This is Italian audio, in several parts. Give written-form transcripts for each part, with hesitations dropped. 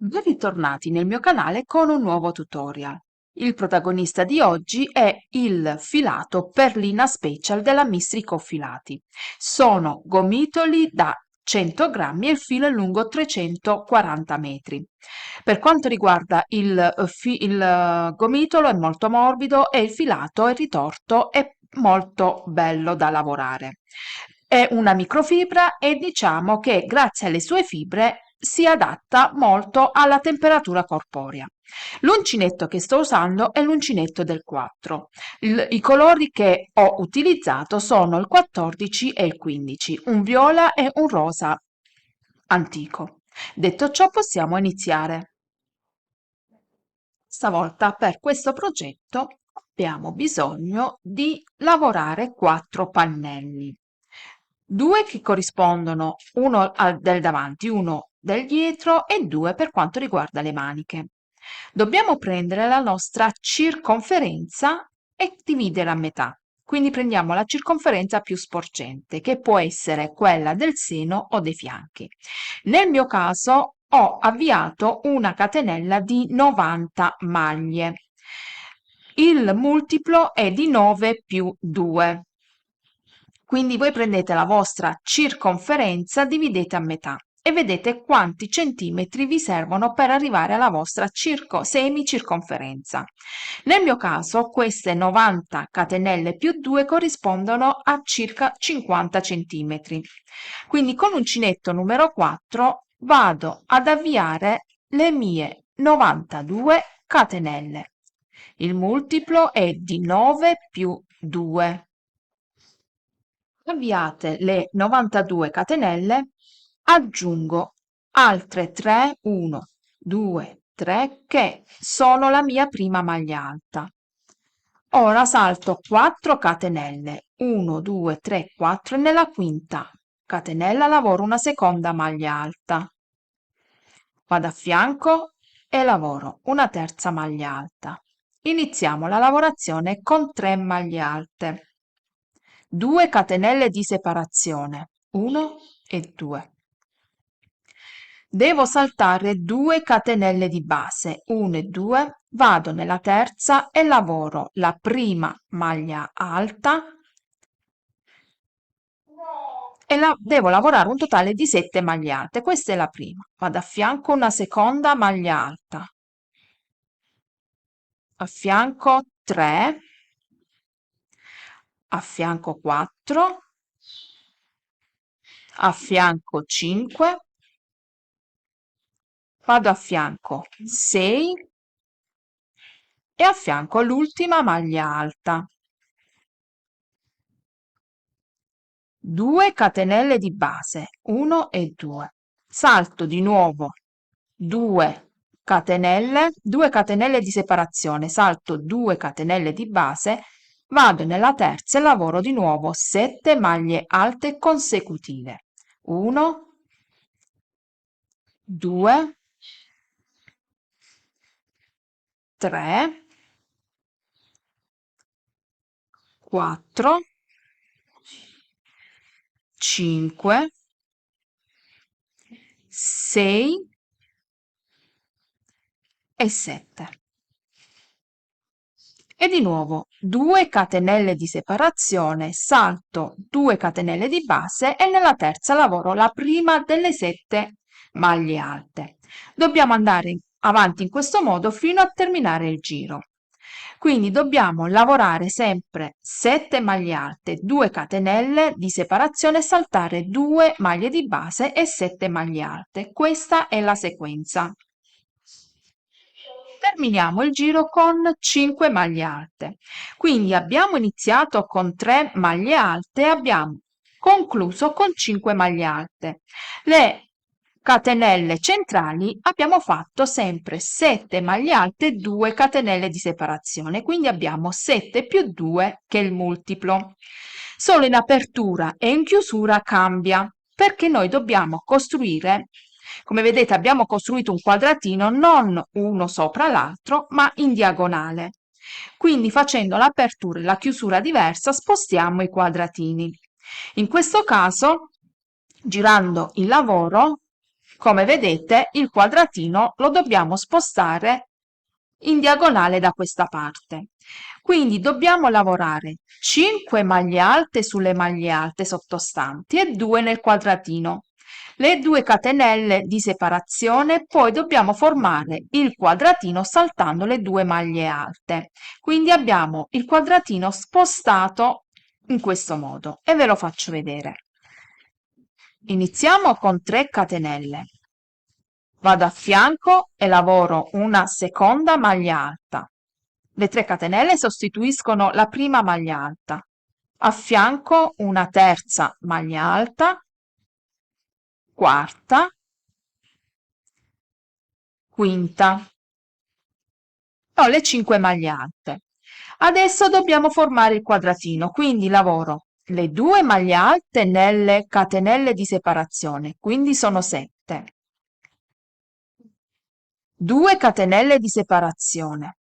Ben ritornati nel mio canale con un nuovo tutorial. Il protagonista di oggi è il filato Perlina Special della Mistrico Filati. Sono gomitoli da 100 grammi e il filo è lungo 340 metri. Per quanto riguarda il gomitolo è molto morbido e il filato è ritorto e molto bello da lavorare. È una microfibra e diciamo che grazie alle sue fibre si adatta molto alla temperatura corporea. L'uncinetto che sto usando è l'uncinetto del 4. I colori che ho utilizzato sono il 14 e il 15, un viola e un rosa antico. Detto ciò, possiamo iniziare. Stavolta per questo progetto abbiamo bisogno di lavorare 4 pannelli, 2 che corrispondono uno del davanti, uno del dietro e 2 per quanto riguarda le maniche. Dobbiamo prendere la nostra circonferenza e dividere a metà. Quindi prendiamo la circonferenza più sporgente, che può essere quella del seno o dei fianchi. Nel mio caso ho avviato una catenella di 90 maglie. Il multiplo è di 9 più 2. Quindi voi prendete la vostra circonferenza, dividete a metà e vedete quanti centimetri vi servono per arrivare alla vostra semicirconferenza. Nel mio caso queste 90 catenelle più 2 corrispondono a circa 50 centimetri. Quindi con l'uncinetto numero 4 vado ad avviare le mie 92 catenelle. Il multiplo è di 9 più 2. Avviate le 92 catenelle, aggiungo altre 3, 1, 2, 3 che sono la mia prima maglia alta. Ora salto 4 catenelle, 1, 2, 3, 4 e nella quinta catenella lavoro una seconda maglia alta. Vado a fianco e lavoro una terza maglia alta. Iniziamo la lavorazione con 3 maglie alte. 2 catenelle di separazione, 1 e 2. Devo saltare 2 catenelle di base, 1 e 2, vado nella terza e lavoro la prima maglia alta e devo lavorare un totale di 7 maglie alte. Questa è la prima. Vado a fianco una seconda maglia alta, a fianco 3, a fianco 4, a fianco 5, vado a fianco 6 e a fianco l'ultima maglia alta. 2 catenelle di base, 1 e 2. Salto di nuovo 2 catenelle di separazione, salto 2 catenelle di base, vado nella terza e lavoro di nuovo 7 maglie alte consecutive. 1, 2, 3, 4, 5, 6 e 7. E di nuovo 2 catenelle di separazione, salto 2 catenelle di base e nella terza lavoro la prima delle 7 maglie alte. Dobbiamo andare avanti in questo modo fino a terminare il giro. Quindi dobbiamo lavorare sempre 7 maglie alte, 2 catenelle di separazione, saltare 2 maglie di base e 7 maglie alte. Questa è la sequenza. Terminiamo il giro con 5 maglie alte. Quindi abbiamo iniziato con 3 maglie alte e abbiamo concluso con 5 maglie alte. Le catenelle centrali abbiamo fatto sempre 7 maglie alte e 2 catenelle di separazione, quindi abbiamo 7 più 2 che è il multiplo. Solo in apertura e in chiusura cambia, perché noi dobbiamo costruire, come vedete abbiamo costruito un quadratino non uno sopra l'altro, ma in diagonale. Quindi facendo l'apertura e la chiusura diversa spostiamo i quadratini. In questo caso, girando il lavoro, Come vedete, il quadratino lo dobbiamo spostare in diagonale da questa parte. Quindi dobbiamo lavorare 5 maglie alte sulle maglie alte sottostanti e 2 nel quadratino. Le 2 catenelle di separazione, poi dobbiamo formare il quadratino saltando le 2 maglie alte. Quindi abbiamo il quadratino spostato in questo modo e ve lo faccio vedere. Iniziamo con 3 catenelle. Vado a fianco e lavoro una seconda maglia alta. Le 3 catenelle sostituiscono la prima maglia alta. A fianco una terza maglia alta, quarta, quinta. Ho le 5 maglie alte. Adesso dobbiamo formare il quadratino, quindi lavoro le 2 maglie alte nelle catenelle di separazione, quindi sono 7. 2 catenelle di separazione.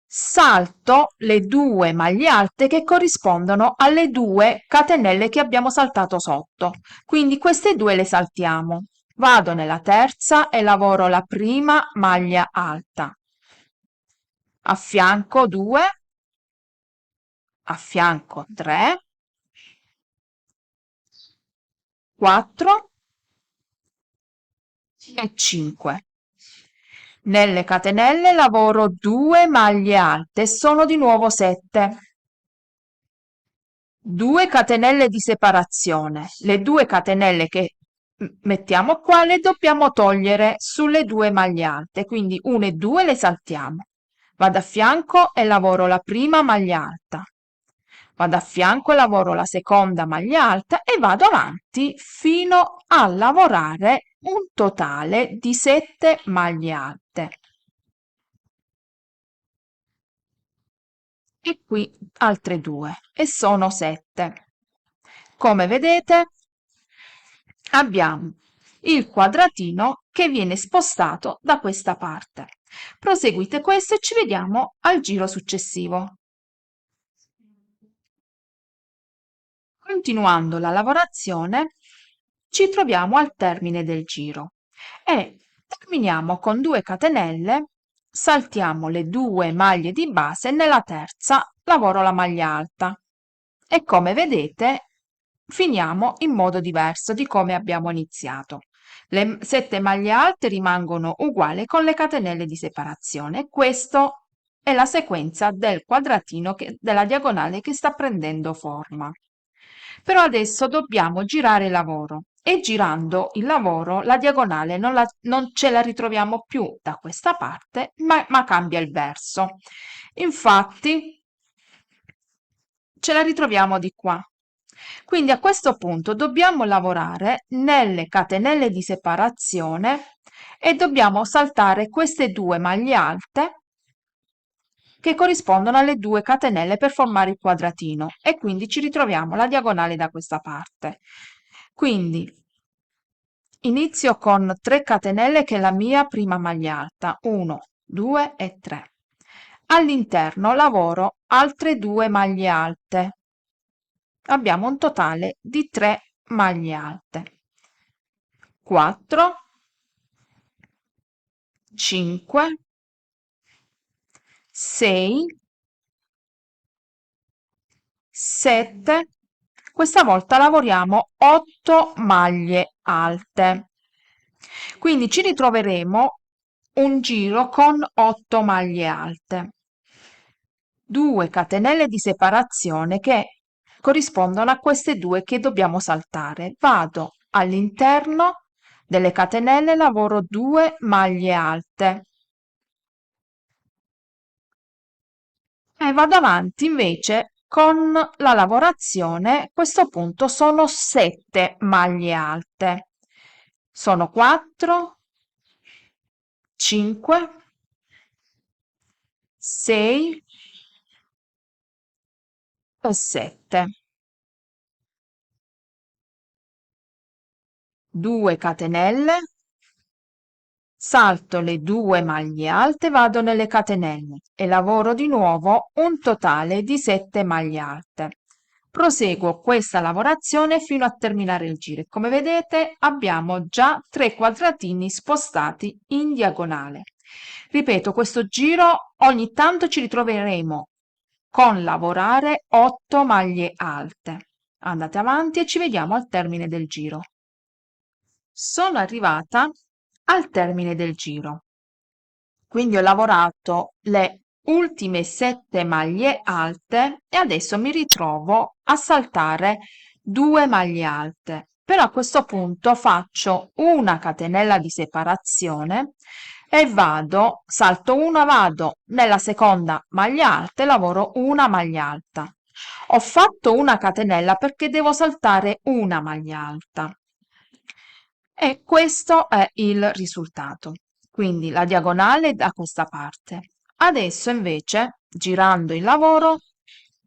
Salto le 2 maglie alte che corrispondono alle 2 catenelle che abbiamo saltato sotto, quindi queste 2 le saltiamo. Vado nella terza e lavoro la prima maglia alta. A fianco 2, a fianco 3, 4 e 5. Nelle catenelle lavoro 2 maglie alte, sono di nuovo 7. 2 catenelle di separazione. Le 2 catenelle che mettiamo qua le dobbiamo togliere sulle 2 maglie alte, quindi 1 e 2 le saltiamo. Vado a fianco e lavoro la prima maglia alta. Vado a fianco e lavoro la seconda maglia alta e vado avanti fino a lavorare un totale di 7 maglie alte. E qui altre 2 e sono 7. Come vedete abbiamo il quadratino che viene spostato da questa parte. Proseguite questo e ci vediamo al giro successivo. Continuando la lavorazione, ci troviamo al termine del giro e terminiamo con 2 catenelle, saltiamo le 2 maglie di base e nella terza lavoro la maglia alta e come vedete finiamo in modo diverso di come abbiamo iniziato. Le 7 maglie alte rimangono uguali con le catenelle di separazione. Questo è la sequenza del quadratino della diagonale che sta prendendo forma. Però adesso dobbiamo girare il lavoro e girando il lavoro la diagonale non ce la ritroviamo più da questa parte, ma cambia il verso. Infatti ce la ritroviamo di qua. Quindi a questo punto dobbiamo lavorare nelle catenelle di separazione e dobbiamo saltare queste 2 maglie alte che corrispondono alle 2 catenelle per formare il quadratino e quindi ci ritroviamo la diagonale da questa parte. Quindi inizio con 3 catenelle che è la mia prima maglia alta, 1, 2 e 3. All'interno lavoro altre 2 maglie alte. Abbiamo un totale di 3 maglie alte. 4, 5, 6, 7, questa volta lavoriamo 8 maglie alte. Quindi ci ritroveremo un giro con 8 maglie alte. 2 catenelle di separazione che corrispondono a queste 2 che dobbiamo saltare. Vado all'interno delle catenelle, lavoro 2 maglie alte. E vado avanti invece con la lavorazione, a questo punto sono 7 maglie alte. Sono 4, 5, 6 e 7. 2 catenelle, salto le 2 maglie alte, vado nelle catenelle e lavoro di nuovo un totale di 7 maglie alte. Proseguo questa lavorazione fino a terminare il giro. Come vedete abbiamo già 3 quadratini spostati in diagonale. Ripeto, questo giro ogni tanto ci ritroveremo con lavorare 8 maglie alte. Andate avanti e ci vediamo al termine del giro. Sono arrivata al termine del giro. Quindi ho lavorato le ultime 7 maglie alte e adesso mi ritrovo a saltare 2 maglie alte. Però a questo punto faccio una catenella di separazione e salto una, vado nella seconda maglia alta e lavoro una maglia alta. Ho fatto una catenella perché devo saltare una maglia alta. E questo è il risultato. Quindi la diagonale da questa parte. Adesso invece, girando il lavoro,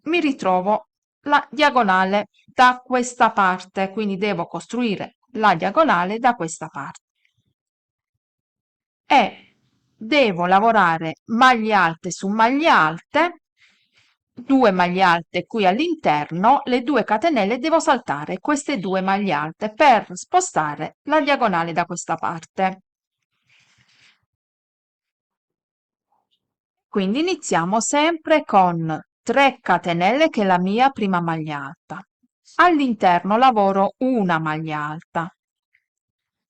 mi ritrovo la diagonale da questa parte, quindi devo costruire la diagonale da questa parte. E devo lavorare maglie alte su maglie alte, 2 maglie alte qui all'interno, le 2 catenelle, devo saltare queste 2 maglie alte per spostare la diagonale da questa parte. Quindi iniziamo sempre con 3 catenelle che è la mia prima maglia alta. All'interno lavoro una maglia alta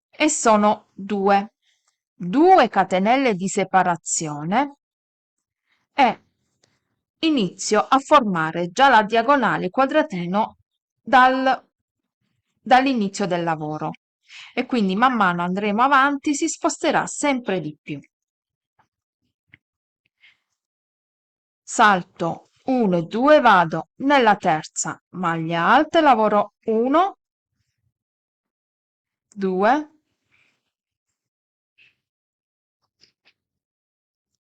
e sono 2 catenelle di separazione e inizio a formare già la diagonale quadratino dall'inizio del lavoro e quindi man mano andremo avanti, si sposterà sempre di più. Salto 1 e 2, vado nella terza maglia alta e lavoro 1, 2,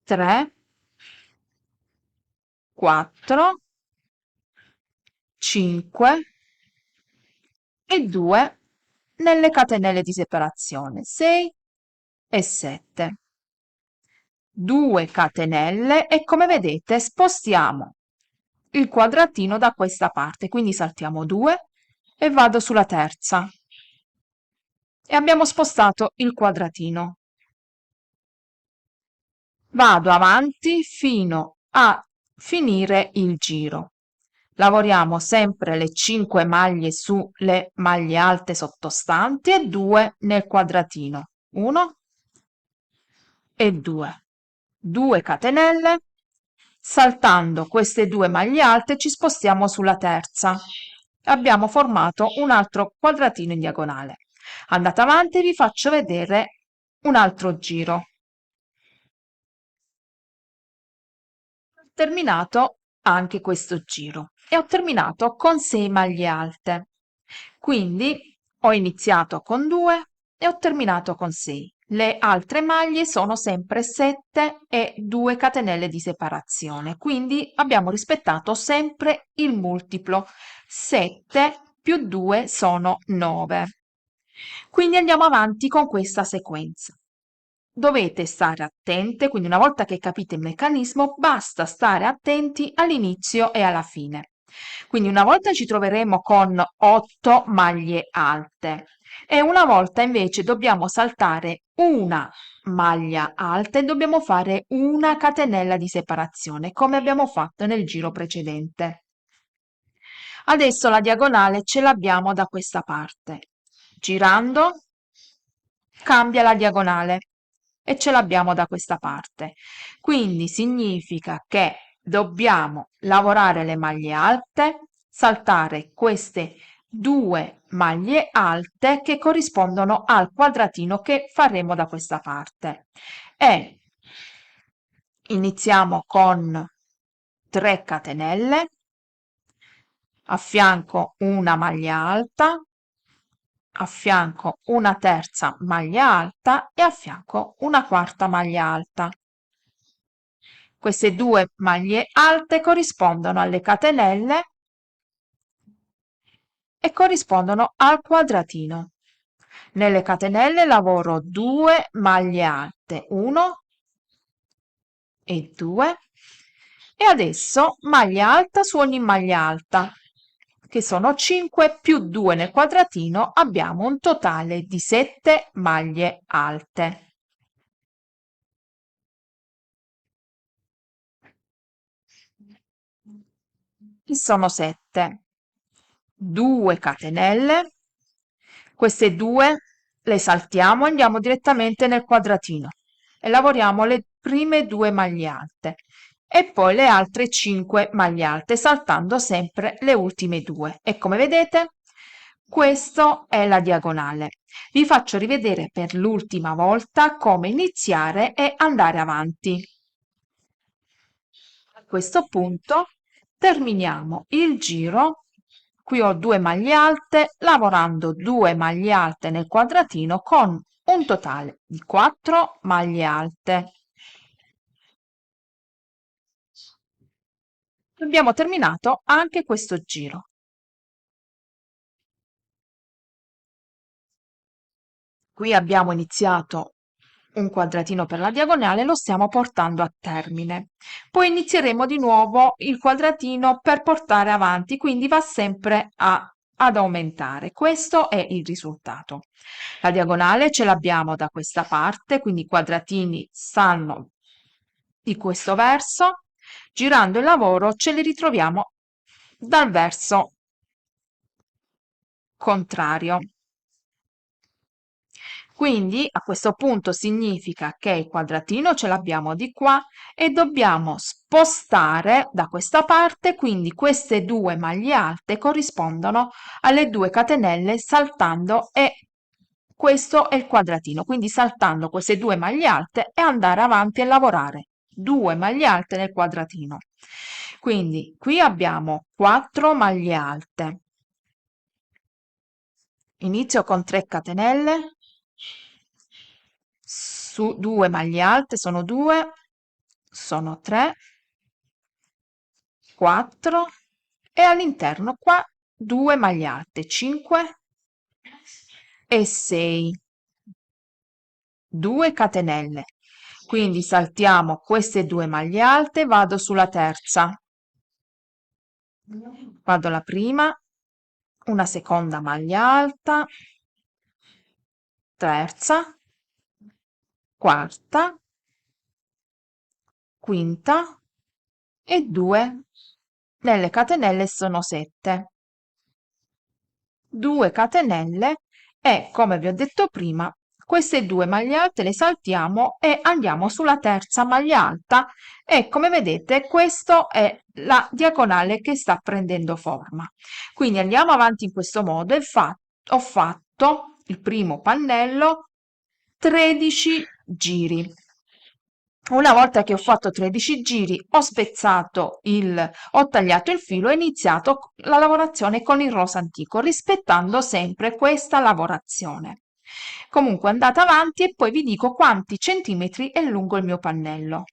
3, 4, 5 e 2 nelle catenelle di separazione, 6 e 7. 2 catenelle e come vedete spostiamo il quadratino da questa parte, quindi saltiamo 2 e vado sulla terza e abbiamo spostato il quadratino. Vado avanti fino a finire il giro. Lavoriamo sempre le 5 maglie sulle maglie alte sottostanti e 2 nel quadratino. 1 e 2. 2 catenelle. Saltando queste 2 maglie alte ci spostiamo sulla terza. Abbiamo formato un altro quadratino in diagonale. Andate avanti e vi faccio vedere un altro giro. Ho terminato anche questo giro e ho terminato con 6 maglie alte. Quindi ho iniziato con 2 e ho terminato con 6. Le altre maglie sono sempre 7 e 2 catenelle di separazione, quindi abbiamo rispettato sempre il multiplo. 7 più 2 sono 9. Quindi andiamo avanti con questa sequenza. Dovete stare attente, quindi una volta che capite il meccanismo, basta stare attenti all'inizio e alla fine. Quindi una volta ci troveremo con 8 maglie alte e una volta invece dobbiamo saltare una maglia alta e dobbiamo fare una catenella di separazione, come abbiamo fatto nel giro precedente. Adesso la diagonale ce l'abbiamo da questa parte. Girando cambia la diagonale e ce l'abbiamo da questa parte. Quindi significa che dobbiamo lavorare le maglie alte, saltare queste 2 maglie alte che corrispondono al quadratino che faremo da questa parte. E iniziamo con 3 catenelle, a fianco una maglia alta, a fianco una terza maglia alta e a fianco una quarta maglia alta. Queste 2 maglie alte corrispondono alle catenelle e corrispondono al quadratino. Nelle catenelle lavoro 2 maglie alte, 1 e 2 e adesso maglia alta su ogni maglia alta. che sono 5 più 2 nel quadratino, abbiamo un totale di 7 maglie alte. Ci sono 7. 2 catenelle, queste 2 le saltiamo, andiamo direttamente nel quadratino e lavoriamo le prime 2 maglie alte e poi le altre 5 maglie alte, saltando sempre le ultime 2. E come vedete, questa è la diagonale. Vi faccio rivedere per l'ultima volta come iniziare e andare avanti. A questo punto terminiamo il giro. Qui ho 2 maglie alte, lavorando 2 maglie alte nel quadratino con un totale di 4 maglie alte. Abbiamo terminato anche questo giro. Qui abbiamo iniziato un quadratino per la diagonale, lo stiamo portando a termine. Poi inizieremo di nuovo il quadratino per portare avanti, quindi va sempre ad aumentare. Questo è il risultato. La diagonale ce l'abbiamo da questa parte, quindi i quadratini stanno di questo verso. Girando il lavoro ce li ritroviamo dal verso contrario. Quindi a questo punto significa che il quadratino ce l'abbiamo di qua e dobbiamo spostare da questa parte, quindi queste 2 maglie alte corrispondono alle 2 catenelle saltando e questo è il quadratino, quindi saltando queste 2 maglie alte e andare avanti e lavorare 2 maglie alte nel quadratino. Quindi qui abbiamo 4 maglie alte. Inizio con 3 catenelle, su 2 maglie alte, sono 2, sono 3, 4 e all'interno qua 2 maglie alte, 5 e 6, 2 catenelle. Quindi saltiamo queste 2 maglie alte, vado sulla terza, vado alla prima, una seconda maglia alta, terza, quarta, quinta e 2 nelle catenelle sono 7. 2 catenelle e, come vi ho detto prima, queste 2 maglie alte le saltiamo e andiamo sulla terza maglia alta e come vedete questa è la diagonale che sta prendendo forma. Quindi andiamo avanti in questo modo e ho fatto il primo pannello 13 giri. Una volta che ho fatto 13 giri, ho tagliato il filo e iniziato la lavorazione con il rosa antico, rispettando sempre questa lavorazione. Comunque andate avanti e poi vi dico quanti centimetri è lungo il mio pannello.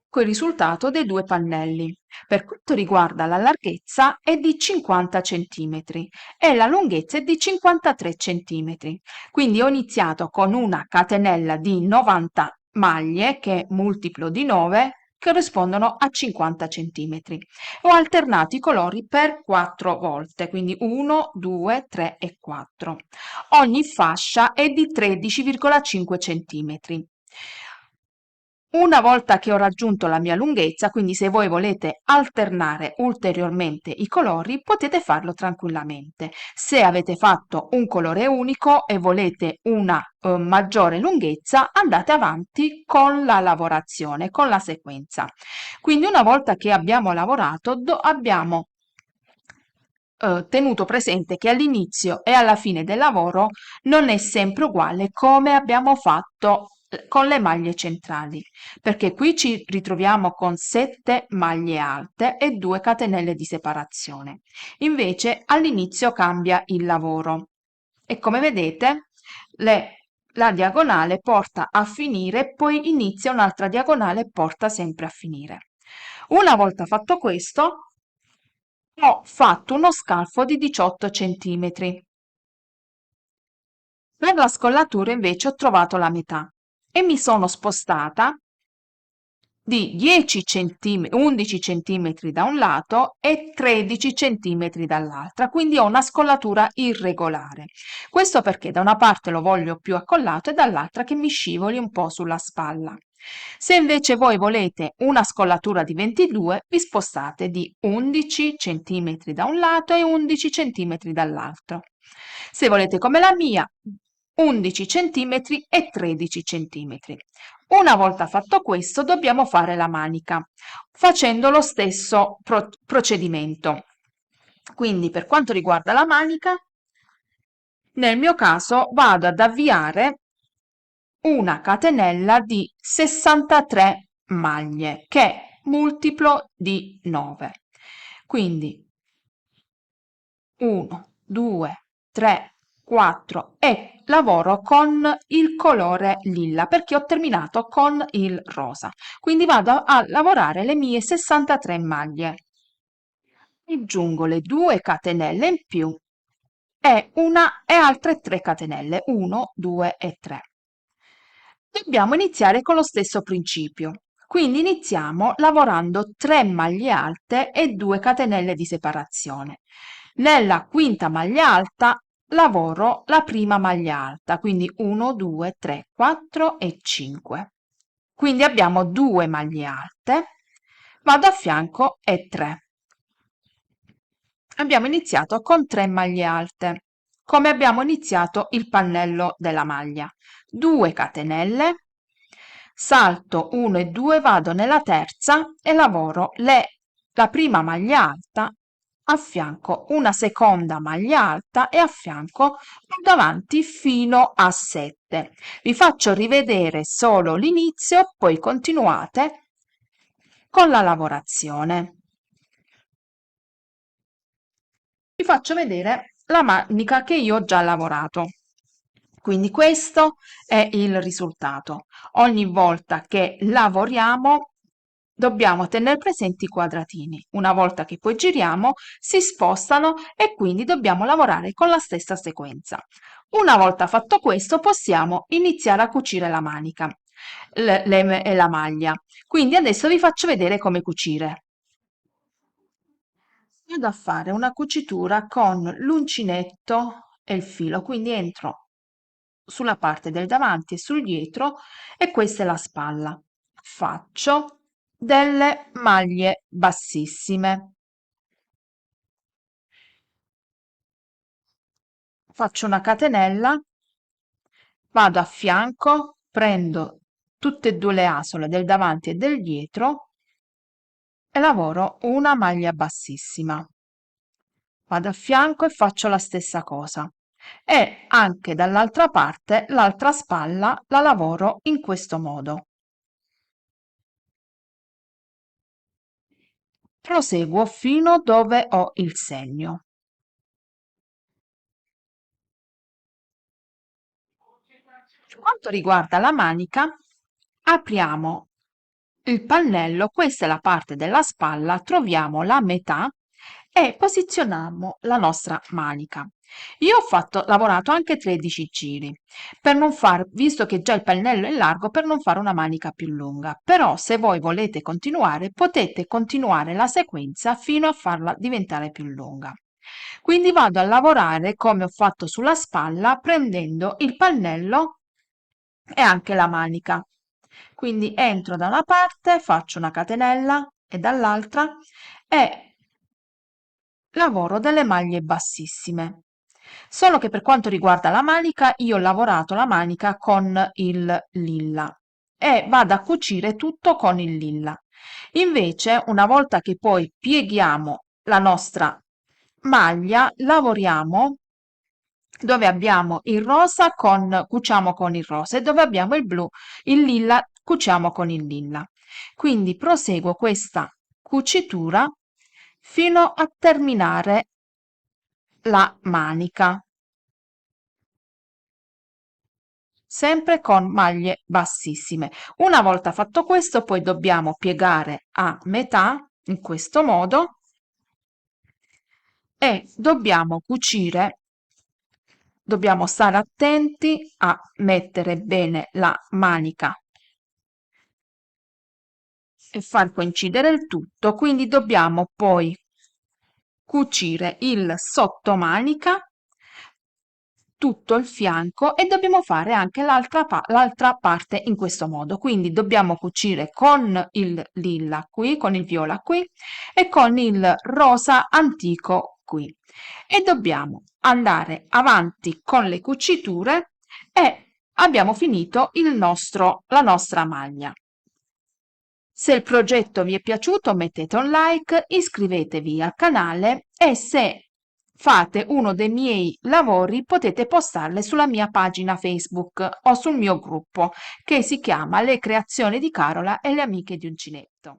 Ecco il risultato dei 2 pannelli. Per quanto riguarda la larghezza è di 50 centimetri e la lunghezza è di 53 centimetri. Quindi ho iniziato con una catenella di 90 maglie, che è multiplo di 9, che corrispondono a 50 centimetri. Ho alternato i colori per 4 volte, quindi 1, 2, 3 e 4. Ogni fascia è di 13,5 centimetri. Una volta che ho raggiunto la mia lunghezza, quindi se voi volete alternare ulteriormente i colori, potete farlo tranquillamente. Se avete fatto un colore unico e volete una maggiore lunghezza, andate avanti con la lavorazione, con la sequenza. Quindi una volta che abbiamo lavorato, abbiamo tenuto presente che all'inizio e alla fine del lavoro non è sempre uguale come abbiamo fatto con le maglie centrali, perché qui ci ritroviamo con 7 maglie alte e 2 catenelle di separazione. Invece all'inizio cambia il lavoro e come vedete la diagonale porta a finire, poi inizia un'altra diagonale e porta sempre a finire. Una volta fatto questo, ho fatto uno scalfo di 18 centimetri. Per la scollatura invece ho trovato la metà e mi sono spostata di 10 centimetri, 11 centimetri da un lato e 13 centimetri dall'altra, quindi ho una scollatura irregolare. Questo perché da una parte lo voglio più accollato e dall'altra che mi scivoli un po' sulla spalla. Se invece voi volete una scollatura di 22, vi spostate di 11 centimetri da un lato e 11 centimetri dall'altro. Se volete come la mia, 11 centimetri e 13 centimetri. Una volta fatto questo, dobbiamo fare la manica, facendo lo stesso procedimento. Quindi, per quanto riguarda la manica, nel mio caso vado ad avviare una catenella di 63 maglie, che è multiplo di 9. Quindi 1, 2, 3, 4 e lavoro con il colore lilla perché ho terminato con il rosa. Quindi vado a lavorare le mie 63 maglie. Aggiungo le 2 catenelle in più e altre 3 catenelle, 1, 2 e 3. Dobbiamo iniziare con lo stesso principio. Quindi iniziamo lavorando 3 maglie alte e 2 catenelle di separazione. Nella quinta maglia alta lavoro la prima maglia alta, quindi 1, 2, 3, 4 e 5. Quindi abbiamo 2 maglie alte, vado a fianco e 3. Abbiamo iniziato con 3 maglie alte, come abbiamo iniziato il pannello della maglia. 2 catenelle, salto 1 e 2, vado nella terza e lavoro la prima maglia alta, a fianco una seconda maglia alta e a fianco vado avanti fino a 7. Vi faccio rivedere solo l'inizio, poi continuate con la lavorazione. Vi faccio vedere la manica che io ho già lavorato. Quindi questo è il risultato. Ogni volta che lavoriamo dobbiamo tenere presenti i quadratini. Una volta che poi giriamo si spostano e quindi dobbiamo lavorare con la stessa sequenza. Una volta fatto questo possiamo iniziare a cucire la manica e la maglia. Quindi adesso vi faccio vedere come cucire. Vado a fare una cucitura con l'uncinetto e il filo, quindi entro sulla parte del davanti e sul dietro e questa è la spalla. Faccio delle maglie bassissime. Faccio una catenella, vado a fianco, prendo tutte e due le asole del davanti e del dietro e lavoro una maglia bassissima. Vado a fianco e faccio la stessa cosa. E anche dall'altra parte, l'altra spalla la lavoro in questo modo. Proseguo fino dove ho il segno. Per quanto riguarda la manica, apriamo il pannello, questa è la parte della spalla, troviamo la metà e posizioniamo la nostra manica. Io ho lavorato anche 13 giri, per non far, visto che già il pannello è largo, per non fare una manica più lunga. Però se voi volete continuare, potete continuare la sequenza fino a farla diventare più lunga. Quindi vado a lavorare come ho fatto sulla spalla, prendendo il pannello e anche la manica. Quindi entro da una parte, faccio una catenella e dall'altra e lavoro delle maglie bassissime. Solo che per quanto riguarda la manica, io ho lavorato la manica con il lilla e vado a cucire tutto con il lilla. Invece, una volta che poi pieghiamo la nostra maglia, lavoriamo dove abbiamo il rosa cuciamo con il rosa e dove abbiamo il blu, il lilla, cuciamo con il lilla. Quindi proseguo questa cucitura fino a terminare la manica, sempre con maglie bassissime. Una volta fatto questo, poi dobbiamo piegare a metà in questo modo e dobbiamo cucire. Dobbiamo stare attenti a mettere bene la manica e far coincidere il tutto, quindi dobbiamo poi cucire il sottomanica, tutto il fianco, e dobbiamo fare anche l'altra parte in questo modo. Quindi dobbiamo cucire con il lilla qui, con il viola qui e con il rosa antico qui, e dobbiamo andare avanti con le cuciture e abbiamo finito la nostra maglia. Se il progetto vi è piaciuto mettete un like, iscrivetevi al canale e se fate uno dei miei lavori potete postarle sulla mia pagina Facebook o sul mio gruppo che si chiama Le creazioni di Carola e le amiche di uncinetto.